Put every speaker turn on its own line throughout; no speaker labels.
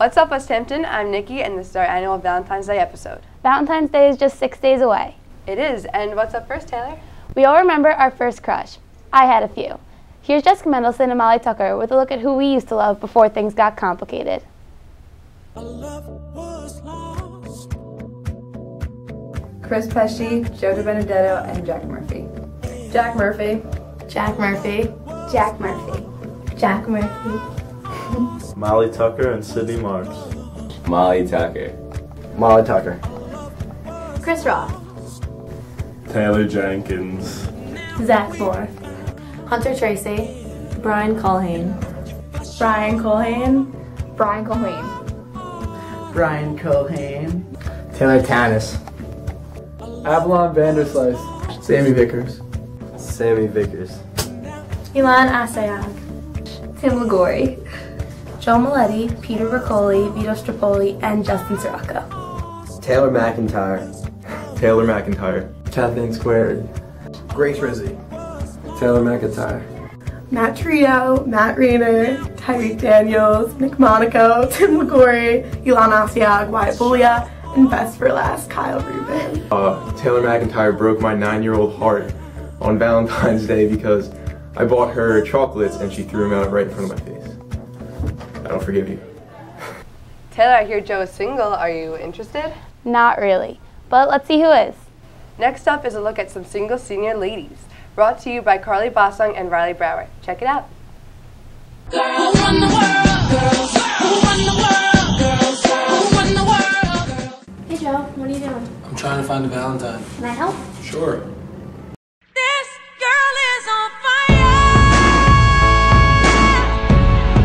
What's up, West Hampton? I'm Nikki, and this is our annual Valentine's Day episode.
Valentine's Day is just 6 days away.
It is, and what's up first, Taylor?
We all remember our first crush. I had a few. Here's Jessica Mendelson and Molly Tucker with a look at who we used to love before things got complicated.
Chris Pesci, Joe Benedetto, and Jack Murphy. Jack Murphy.
Jack Murphy.
Jack Murphy.
Jack Murphy.
Molly Tucker and Sydney Marks.
Molly Tucker.
Molly Tucker.
Chris Rock.
Taylor Jenkins.
Zach Moore. Hunter Tracy. Brian Culhane.
Brian Culhane.
Brian Culhane.
Brian Culhane.
Taylor Tanis.
Avalon Vanderslice. Sammy Vickers.
Sammy Vickers.
Ilan Asayag. Tim Liguori. Joe Maletti, Peter Riccoli, Vito Strapoli, and Justin Sirocco.
Taylor McIntyre.
Taylor McIntyre.
Kathleen Squared.
Grace Rizzi.
Taylor McIntyre.
Matt Trio, Matt Rayner, Tyreek Daniels, Nick Monaco, Tim Liguori, Ilan Asiag, Wyatt Bulia, and best for last, Kyle Rubin.
Taylor McIntyre broke my 9-year-old heart on Valentine's Day because I bought her chocolates and she threw them out right in front of my face. I don't forgive you.
Taylor, I hear Joe is single. Are you interested?
Not really, but let's see who is.
Next up is a look at some single senior ladies, brought to you by Carly Bossung and Riley Brower. Check it out.
Girls, who run the world? Girls, who run the world? Girls, who run the world?
Hey Joe, what are you doing?
I'm trying to find a Valentine.
Can I help?
Sure.
This girl is on fire.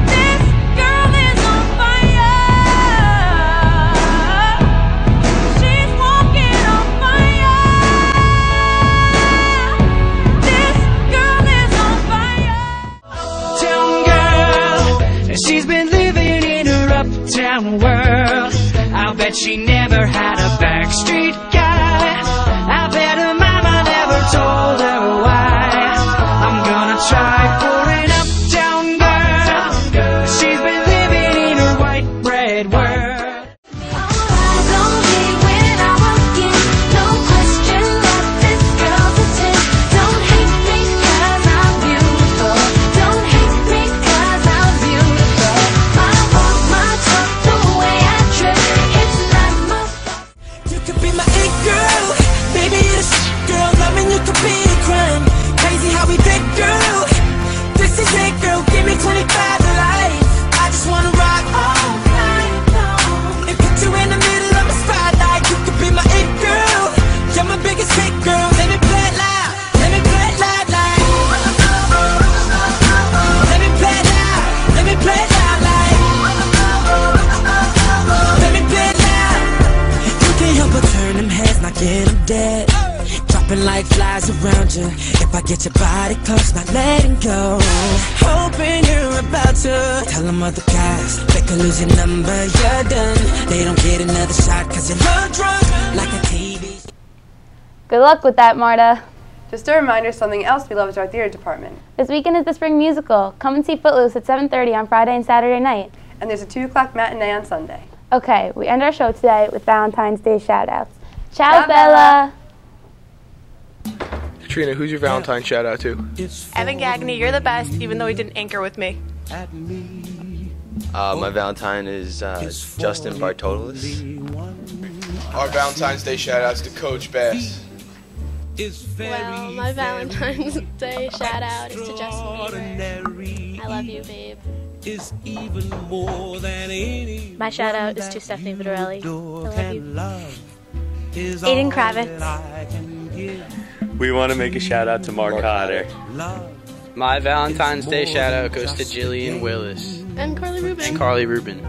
This girl is on fire. She's walking on fire. This girl is on fire. Uptown girl, and she's been living in her uptown world. I'll bet she never had a backstreet guy. I bet her mama never told her why. I'm gonna try for an uptown girl. She's been living in her white bread world. All eyes on me when I walk in. No question that this girl's a 10. Don't hate me 'cause I'm beautiful. Don't hate me 'cause I'm beautiful. I walk my talk the way I dress. It's not my fault. You could be my it girl. Baby, you're the shit, girl. Loving you could be a crime. Crazy how we fit, girl. This is it, girl. Give me 25 to life. I just wanna rock all night long. And put you in the middle of my spotlight. You could be my it girl. You're my biggest hit, girl. Let me play it loud. Let me play it loud, like. Let me play it loud. Let me play it loud, like. Let me play it loud. You can't help but turn them heads, not get them dead. Dropping like flies around you. If I get your body close, not letting go. Hoping you're about to tell them other guys they could lose your number, you're done. They don't get another shot 'cause you look drunk like a TV.
Good luck with that, Marta.
Just a reminder, something else we love is our theater department.
This weekend is the spring musical. Come and see Footloose at 7:30 on Friday and Saturday night.
And there's a 2 o'clock matinee on Sunday.
Okay, we end our show today with Valentine's Day shout-outs. Ciao,
Ciao,
Bella!
Bella.
Katrina, who's your Valentine shout out to?
Evan Gagney, you're the best, even though he didn't anchor with me.
My Valentine is Justin Bartolis.
Our Valentine's Day shout outs to Coach Bass.
Well, my Valentine's Day shout out is to Justin Bieber. I love you, babe. My shout out is to Stephanie Vitarelli. I love you.
Aiden Kravitz.
We want to make a shout out to Mark Cotter.
My Valentine's Day shout out goes to Jillian Willis.
And Carly Rubin.
And Carly Rubin.